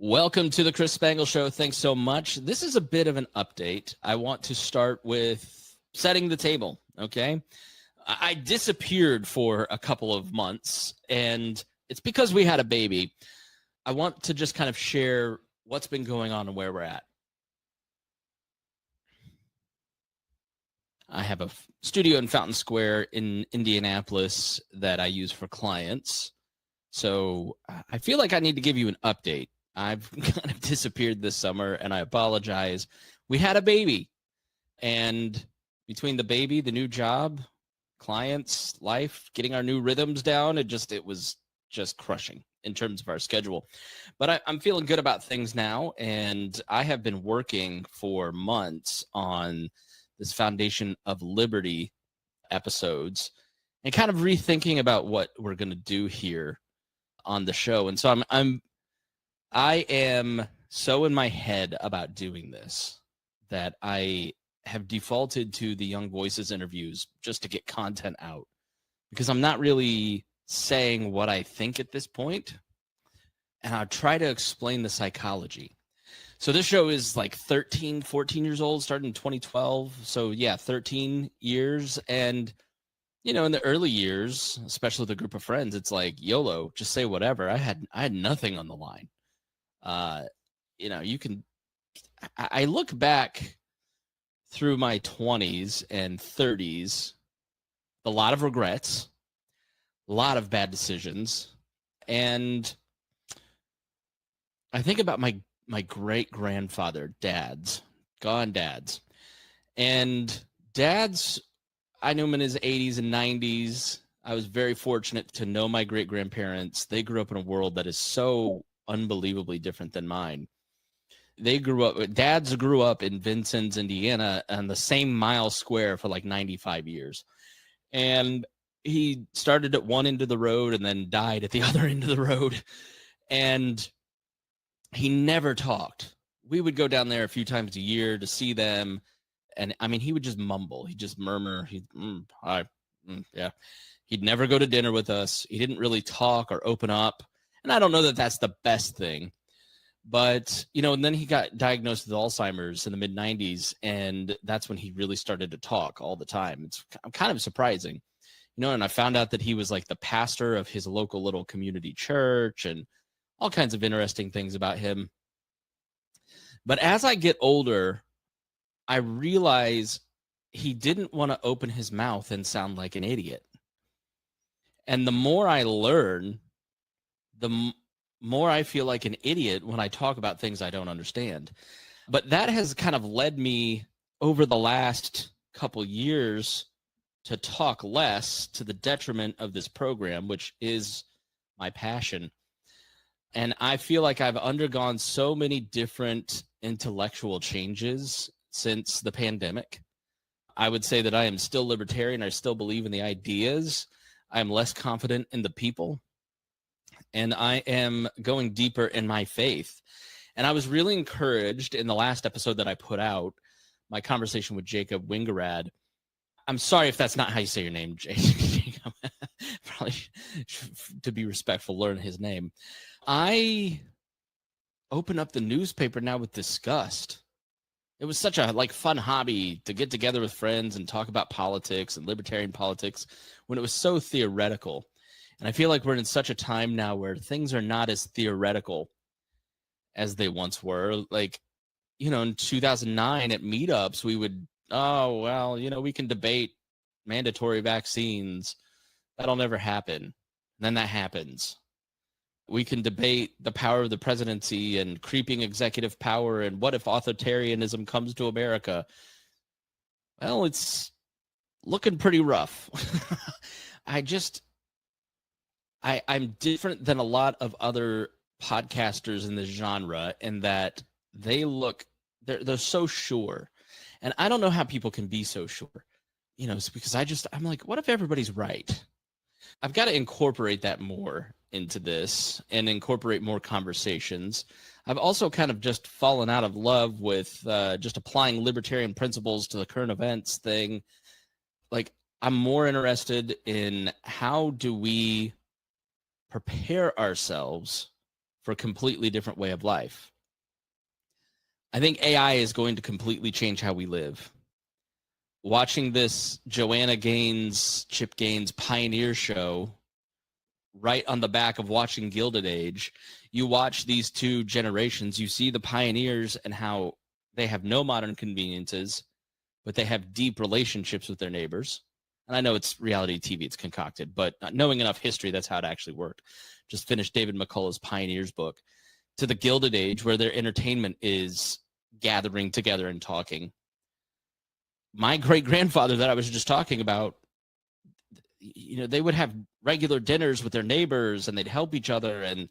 Welcome to the Chris Spangle Show. Thanks so much. This is a bit of an update. I want to start with setting the table, okay? I disappeared for a couple of months, and it's because we had a baby. I want to just kind of share what's been going on and where we're at. I have a studio in Fountain Square in Indianapolis that I use for clients. So I feel like I need to give you an update. I've kind of disappeared this summer, and I apologize. We had a baby, and between the baby, the new job, clients, life, getting our new rhythms down, it was just crushing in terms of our schedule. But I'm feeling good about things now, and I have been working for months on this Foundation of Liberty episodes and kind of rethinking about what we're going to do here on the show. And so I am so in my head about doing this that I have defaulted to the Young Voices interviews just to get content out, because I'm not really saying what I think at this point, and I'll try to explain the psychology. So this show is like 13, 14 years old, started in 2012. So yeah, 13 years. And, you know, in the early years, especially with a group of friends, it's like YOLO, just say whatever. I had nothing on the line. I look back through my 20s and 30s, a lot of regrets, a lot of bad decisions. And I think about my great-grandfather, dads. And dads, I knew him in his 80s and 90s. I was very fortunate to know my great-grandparents. They grew up in a world that is so unbelievably different than mine. Dads grew up in Vincennes, Indiana, on the same mile square for like 95 years. And he started at one end of the road and then died at the other end of the road. And he never talked. We would go down there a few times a year to see them. And I mean, he would just mumble. He'd just murmur. Yeah. He'd never go to dinner with us. He didn't really talk or open up. And I don't know that that's the best thing. But, you know, and then he got diagnosed with Alzheimer's in the mid-90s. And that's when he really started to talk all the time. It's kind of surprising. You know, and I found out that he was like the pastor of his local little community church and all kinds of interesting things about him. But as I get older, I realize he didn't want to open his mouth and sound like an idiot. And the more I learn, the more I feel like an idiot when I talk about things I don't understand. But that has kind of led me over the last couple years to talk less, to the detriment of this program, which is my passion. And I feel like I've undergone so many different intellectual changes since the pandemic. I would say that I am still libertarian. I still believe in the ideas. I'm less confident in the people. And I am going deeper in my faith. And I was really encouraged in the last episode that I put out, my conversation with Jacob Wingerad. I'm sorry if that's not how you say your name, Jacob. Probably, to be respectful, learn his name. I open up the newspaper now with disgust. It was such a fun hobby to get together with friends and talk about politics and libertarian politics when it was so theoretical. And I feel like we're in such a time now where things are not as theoretical as they once were. Like, you know, in 2009 at meetups, we would, we can debate mandatory vaccines. That'll never happen. And then that happens. We can debate the power of the presidency and creeping executive power and what if authoritarianism comes to America. Well, it's looking pretty rough. I'm different than a lot of other podcasters in this genre in that they're so sure. And I don't know how people can be so sure. You know, it's because I'm like, what if everybody's right? I've got to incorporate that more into this and incorporate more conversations. I've also kind of just fallen out of love with just applying libertarian principles to the current events thing. Like, I'm more interested in how do we prepare ourselves for a completely different way of life. I think AI is going to completely change how we live. Watching this Joanna Gaines, Chip Gaines Pioneer show right on the back of watching Gilded Age, you watch these two generations, you see the pioneers and how they have no modern conveniences, but they have deep relationships with their neighbors. And I know it's reality TV, it's concocted, but knowing enough history, that's how it actually worked. Just finished David McCullough's Pioneers book, to the Gilded Age, where their entertainment is gathering together and talking. My great-grandfather that I was just talking about, you know, they would have regular dinners with their neighbors and they'd help each other, and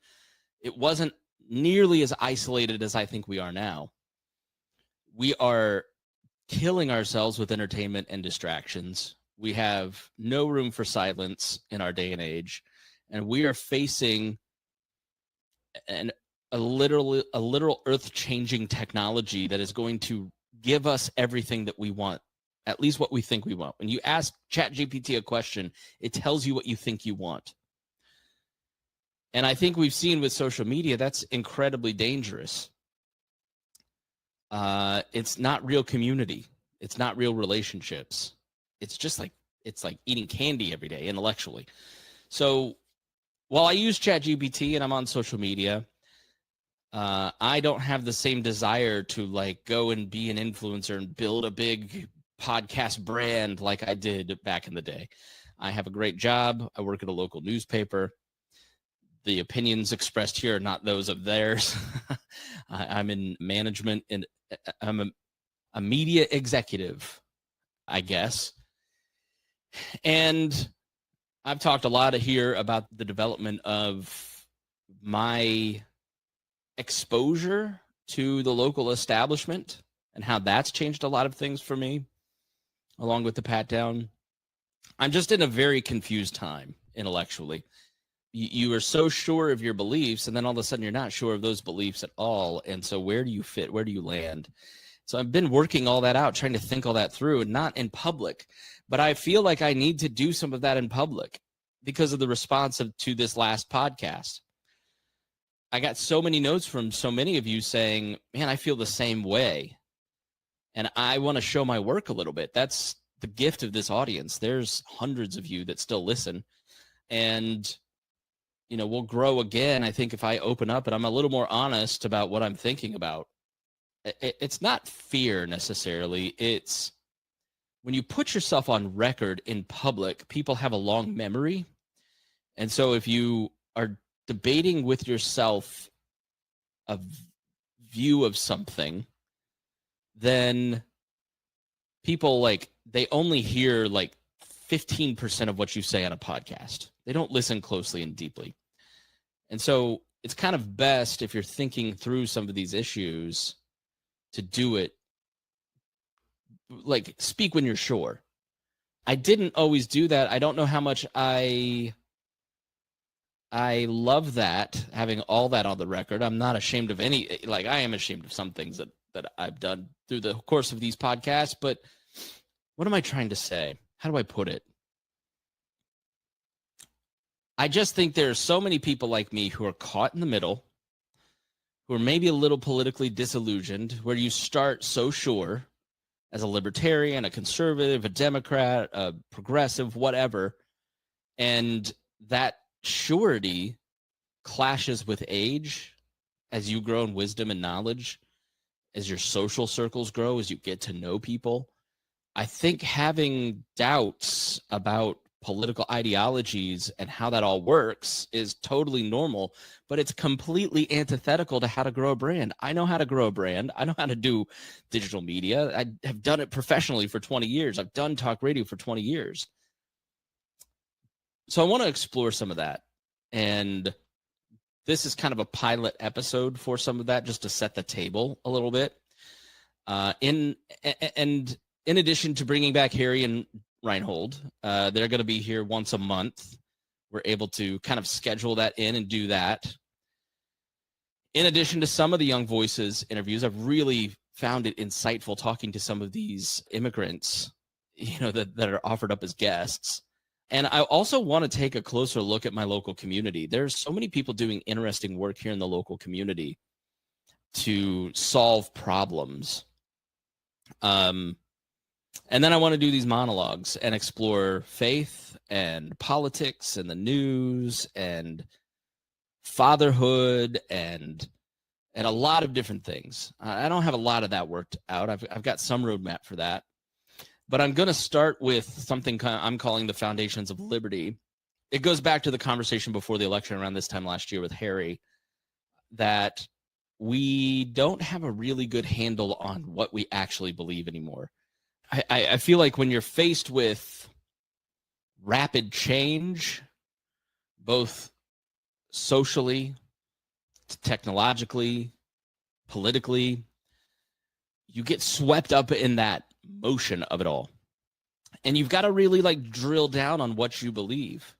it wasn't nearly as isolated as I think we are now. We are killing ourselves with entertainment and distractions. We have no room for silence in our day and age, and we are facing a literal earth-changing technology that is going to give us everything that we want, at least what we think we want. When you ask ChatGPT a question, it tells you what you think you want. And I think we've seen with social media, that's incredibly dangerous. It's not real community. It's not real relationships. It's just like, it's like eating candy every day intellectually. So while I use ChatGPT and I'm on social media, I don't have the same desire to like go and be an influencer and build a big podcast brand like I did back in the day. I have a great job. I work at a local newspaper. The opinions expressed here are not those of theirs. I'm in management and I'm a media executive, I guess. And I've talked a lot here about the development of my exposure to the local establishment and how that's changed a lot of things for me, along with the pat down. I'm just in a very confused time intellectually. You are so sure of your beliefs, and then all of a sudden you're not sure of those beliefs at all. And so where do you fit? Where do you land? So I've been working all that out, trying to think all that through, and not in public. But I feel like I need to do some of that in public because of the response to this last podcast. I got so many notes from so many of you saying, man, I feel the same way. And I want to show my work a little bit. That's the gift of this audience. There's hundreds of you that still listen. And, you know, we'll grow again, I think, if I open up and I'm a little more honest about what I'm thinking about. It's not fear necessarily. It's when you put yourself on record in public, people have a long memory. And so if you are debating with yourself a view of something, then people like, they only hear like 15% of what you say on a podcast. They don't listen closely and deeply. And so it's kind of best if you're thinking through some of these issues to do it, like speak when you're sure. I didn't always do that. I don't know how much I love that, having all that on the record. I'm not ashamed of any, like I am ashamed of some things that I've done through the course of these podcasts, but what am I trying to say? How do I put it? I just think there are so many people like me who are caught in the middle, who are maybe a little politically disillusioned, where you start so sure as a libertarian, a conservative, a Democrat, a progressive, whatever, and that surety clashes with age as you grow in wisdom and knowledge, as your social circles grow, as you get to know people. I think having doubts about political ideologies and how that all works is totally normal, but it's completely antithetical to how to grow a brand. I know how to grow a brand. I know how to do digital media. I have done it professionally for 20 years. I've done talk radio for 20 years. So I want to explore some of that. And this is kind of a pilot episode for some of that, just to set the table a little bit. In addition to bringing back Harry and Reinhold, they're going to be here once a month. We're able to kind of schedule that in and do that. In addition to some of the Young Voices interviews, I've really found it insightful talking to some of these immigrants, you know, that are offered up as guests. And I also want to take a closer look at my local community. There's so many people doing interesting work here in the local community to solve problems. And then I want to do these monologues and explore faith and politics and the news and fatherhood and a lot of different things. I don't have a lot of that worked out. I've got some roadmap for that. But I'm going to start with something I'm calling the foundations of liberty. It goes back to the conversation before the election around this time last year with Harry, that we don't have a really good handle on what we actually believe anymore. I feel like when you're faced with rapid change, both socially, technologically, politically, you get swept up in that motion of it all. And you've got to really drill down on what you believe.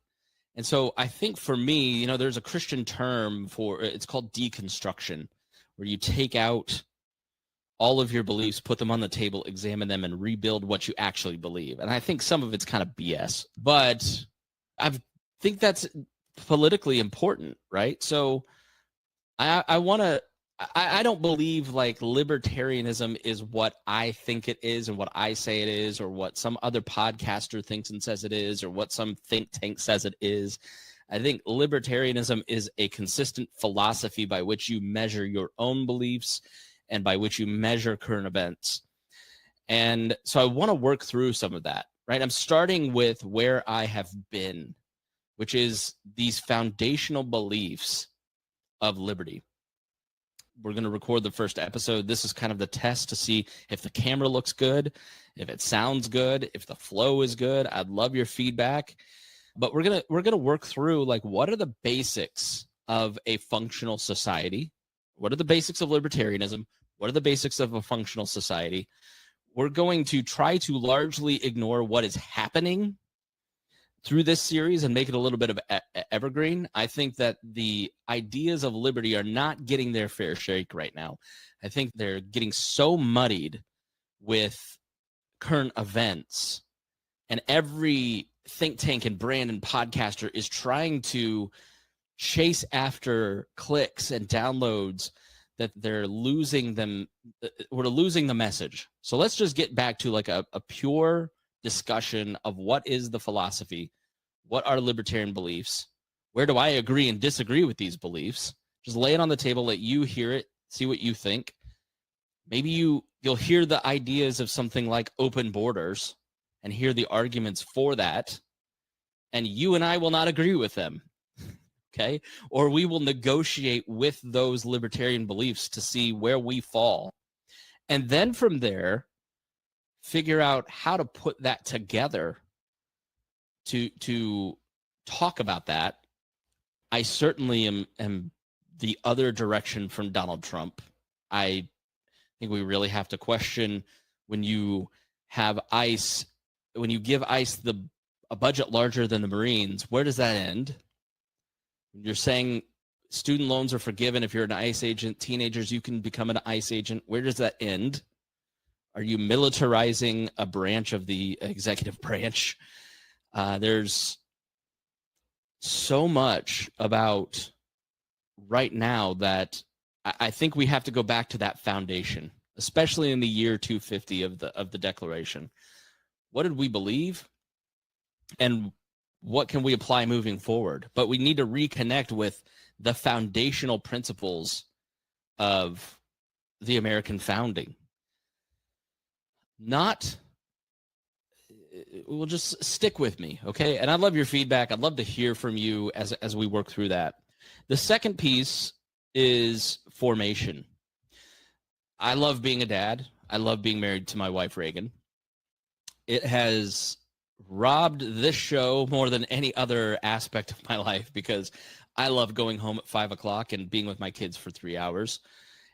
And so I think for me, there's a Christian term for it's called deconstruction, where you take out all of your beliefs, put them on the table, examine them, and rebuild what you actually believe. And I think some of it's kind of BS, but I think that's politically important, right? So I don't believe libertarianism is what I think it is and what I say it is, or what some other podcaster thinks and says it is, or what some think tank says it is. I think libertarianism is a consistent philosophy by which you measure your own beliefs and by which you measure current events. And so I want to work through some of that, right? I'm starting with where I have been, which is these foundational beliefs of liberty. We're going to record the first episode. This is kind of the test to see if the camera looks good, if it sounds good, if the flow is good. I'd love your feedback. But we're going to work through what are the basics of a functional society? What are the basics of libertarianism? What are the basics of a functional society? We're going to try to largely ignore what is happening through this series and make it a little bit of evergreen. I think that the ideas of liberty are not getting their fair shake right now. I think they're getting so muddied with current events, and every think tank and brand and podcaster is trying to chase after clicks and downloads that they're losing them. We're losing the message. So let's just get back to a pure discussion of what is the philosophy, what are libertarian beliefs, where do I agree and disagree with these beliefs. Just lay it on the table, let you hear it, see what you think. Maybe you'll hear the ideas of something like open borders and hear the arguments for that, and you and I will not agree with them, okay? Or we will negotiate with those libertarian beliefs to see where we fall. And then from there, figure out how to put that together to talk about that. I certainly am the other direction from Donald Trump. I think we really have to question when you have ICE, when you give ICE a budget larger than the Marines, where does that end? You're saying student loans are forgiven if you're an ICE agent, teenagers, you can become an ICE agent. Where does that end? Are you militarizing a branch of the executive branch? There's so much about right now that I think we have to go back to that foundation, especially in the year 250 of the Declaration. What did we believe? And what can we apply moving forward? But we need to reconnect with the foundational principles of the American founding. Well, just stick with me, okay? And I'd love your feedback. I'd love to hear from you as we work through that. The second piece is formation. I love being a dad. I love being married to my wife, Reagan. It has robbed this show more than any other aspect of my life because I love going home at 5 o'clock and being with my kids for 3 hours.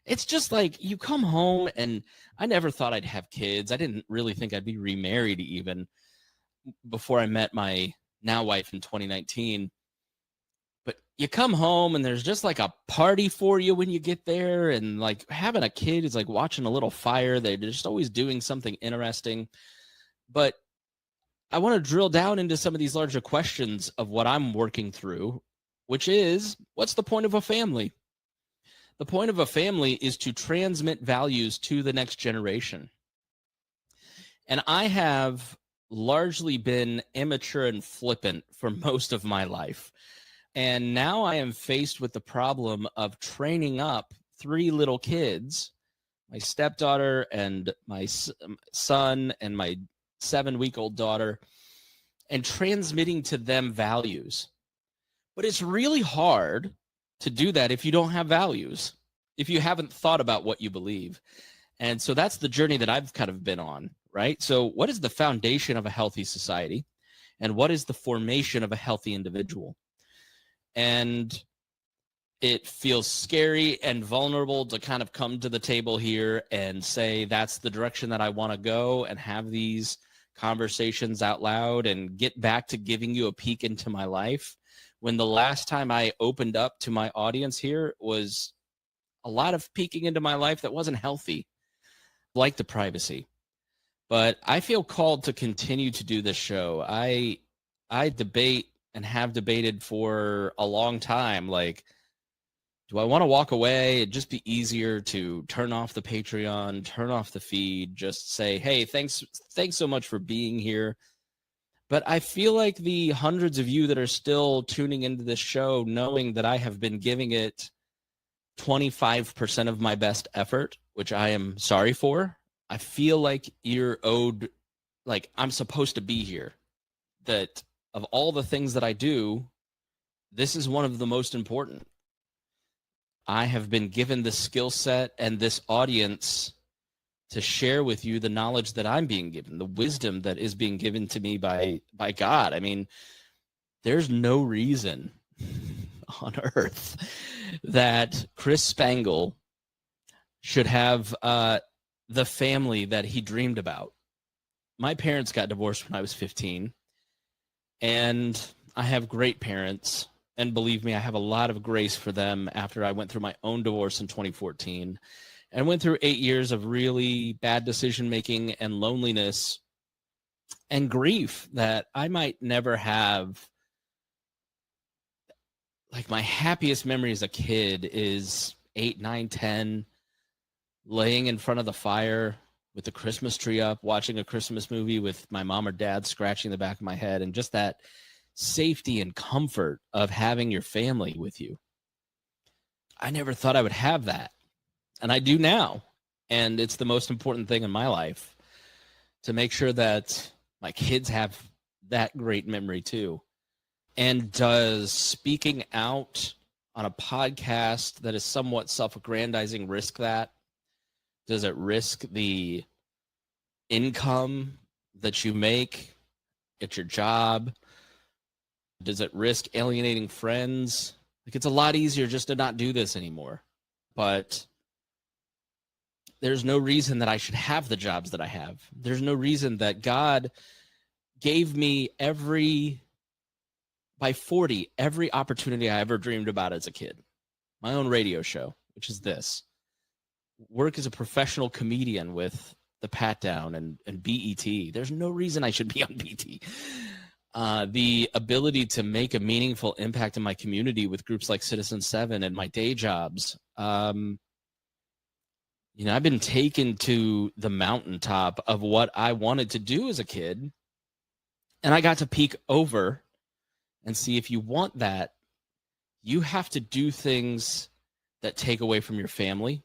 It's just you come home, and I never thought I'd have kids. I didn't really think I'd be remarried even before I met my now wife in 2019. But you come home and there's just a party for you when you get there, and having a kid is like watching a little fire. They're just always doing something interesting. But I want to drill down into some of these larger questions of what I'm working through, which is, what's the point of a family? The point of a family is to transmit values to the next generation. And I have largely been immature and flippant for most of my life. And now I am faced with the problem of training up 3 little kids, my stepdaughter and my son and my 7-week-old daughter, and transmitting to them values. But it's really hard to do that if you don't have values, if you haven't thought about what you believe. And so that's the journey that I've kind of been on, right? So what is the foundation of a healthy society? And what is the formation of a healthy individual? And it feels scary and vulnerable to kind of come to the table here and say, that's the direction that I want to go, and have these conversations out loud and get back to giving you a peek into my life, when the last time I opened up to my audience here was a lot of peeking into my life that wasn't healthy, like the privacy. But I feel called to continue to do this show. I debate and have debated for a long time, like, do I want to walk away? It'd just be easier to turn off the Patreon, turn off the feed, just say, hey, thanks so much for being here. But I feel like the hundreds of you that are still tuning into this show, knowing that I have been giving it 25% of my best effort, which I am sorry for, I feel like you're owed, like I'm supposed to be here. That of all the things that I do, this is one of the most important. I have been given the skill set and this audience to share with you the knowledge that I'm being given, the wisdom that is being given to me by God. I mean, there's no reason on earth that Chris Spangle should have the family that he dreamed about. My parents got divorced when I was 15, and I have great parents. And believe me, I have a lot of grace for them after I went through my own divorce in 2014 and went through 8 years of really bad decision-making and loneliness and grief that I might never have. Like, my happiest memory as a kid is 8, 9, 10, laying in front of the fire with the Christmas tree up, watching a Christmas movie with my mom or dad scratching the back of my head, and just that safety and comfort of having your family with you. I never thought I would have that, and I do now. And it's the most important thing in my life, to make sure that my kids have that great memory too. And does speaking out on a podcast that is somewhat self-aggrandizing risk that? Does it risk the income that you make at your job? Does it risk alienating friends? Like, it's a lot easier just to not do this anymore. But there's no reason that I should have the jobs that I have. There's no reason that God gave me by 40, every opportunity I ever dreamed about as a kid. My own radio show, which is this. Work as a professional comedian with the Pat Down and BET. There's no reason I should be on BET. The ability to make a meaningful impact in my community with groups like Citizen 7 and my day jobs. I've been taken to the mountaintop of what I wanted to do as a kid, and I got to peek over and see, if you want that, you have to do things that take away from your family.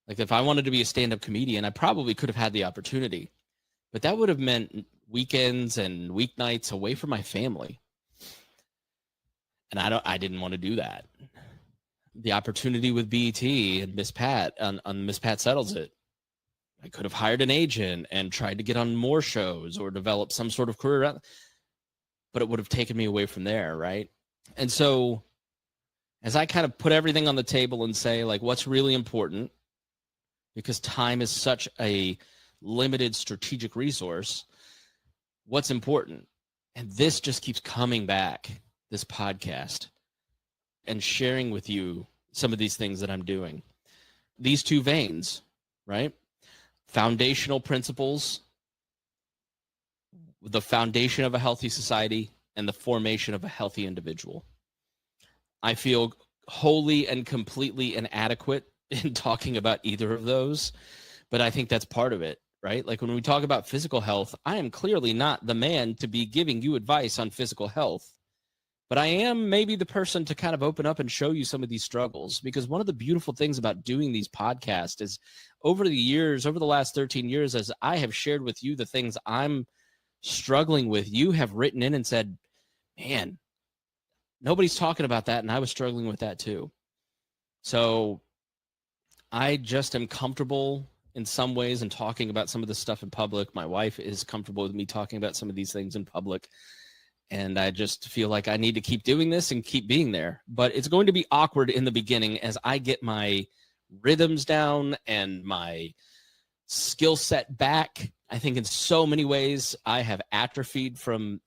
Like, if I wanted to be a stand-up comedian, I probably could have had the opportunity, but that would have meant weekends and weeknights away from my family. And I didn't want to do that. The opportunity with BET and Miss Pat on Miss Pat Settles It, I could have hired an agent and tried to get on more shows or develop some sort of career, but it would have taken me away from there, right? And so as I kind of put everything on the table and say, like, what's really important, because time is such a limited strategic resource, what's important? And this just keeps coming back, this podcast, and sharing with you some of these things that I'm doing. These two veins, right? Foundational principles, the foundation of a healthy society and the formation of a healthy individual. I feel wholly and completely inadequate in talking about either of those, but I think that's part of it, right? Like when we talk about physical health, I am clearly not the man to be giving you advice on physical health, but I am maybe the person to kind of open up and show you some of these struggles, because one of the beautiful things about doing these podcasts is over the years, over the last 13 years, as I have shared with you the things I'm struggling with, you have written in and said, man, nobody's talking about that, and I was struggling with that too. So I just am comfortable in some ways in talking about some of this stuff in public. My wife is comfortable with me talking about some of these things in public. And I just feel like I need to keep doing this and keep being there. But it's going to be awkward in the beginning as I get my rhythms down and my skill set back. I think in so many ways I have atrophied from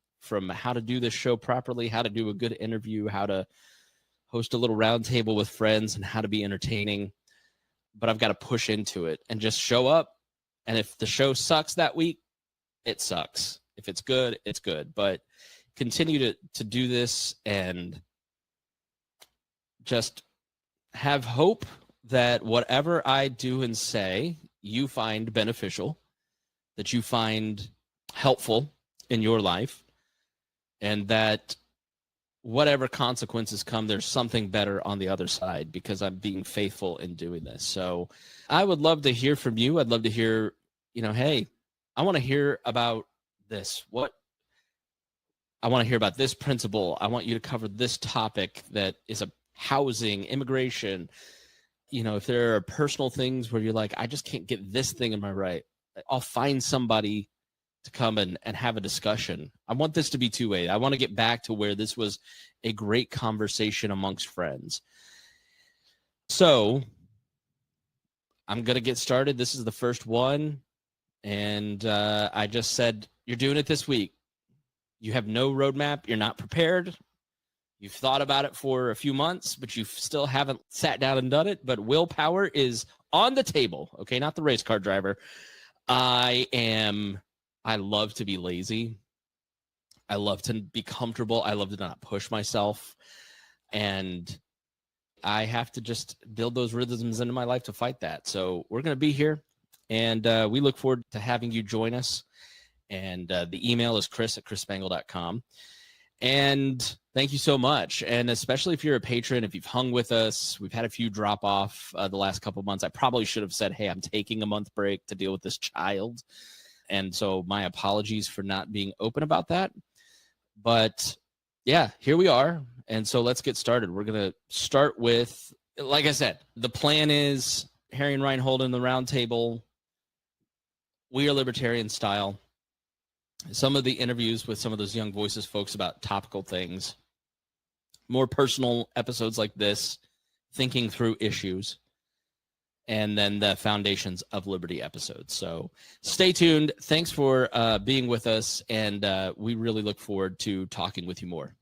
how to do this show properly, how to do a good interview, how to host a little round table with friends, and how to be entertaining. But I've got to push into it and just show up. And if the show sucks that week, it sucks. If it's good, it's good. But continue to do this and just have hope that whatever I do and say, you find beneficial, that you find helpful in your life, and that whatever consequences come, there's something better on the other side, because I'm being faithful in doing this. So I would love to hear from you. I'd love to hear, hey, I want to hear about this. I want to hear about this principle. I want you to cover this topic that is a housing, immigration. If there are personal things where you're like, I just can't get this thing in my right, I'll find somebody to come and have a discussion. I want this to be two-way. I want to get back to where this was a great conversation amongst friends. So I'm going to get started. This is the first one. And I just said, you're doing it this week. You have no roadmap. You're not prepared. You've thought about it for a few months, but you still haven't sat down and done it. But willpower is on the table. Okay, not the race car driver. I love to be lazy. I love to be comfortable. I love to not push myself. And I have to just build those rhythms into my life to fight that. So we're going to be here. And we look forward to having you join us. And the email is chris@chrisspangle.com. And thank you so much. And especially if you're a patron, if you've hung with us, we've had a few drop off the last couple of months. I probably should have said, hey, I'm taking a month break to deal with this child. And so my apologies for not being open about that. But yeah, here we are. And so let's get started. We're going to start with, like I said, the plan is Harry and Reinhold in the round table. We are libertarian style. Some of the interviews with some of those young voices folks about topical things, more personal episodes like this, thinking through issues, and then the Foundations of Liberty episodes. So stay tuned. Thanks for being with us, and we really look forward to talking with you more.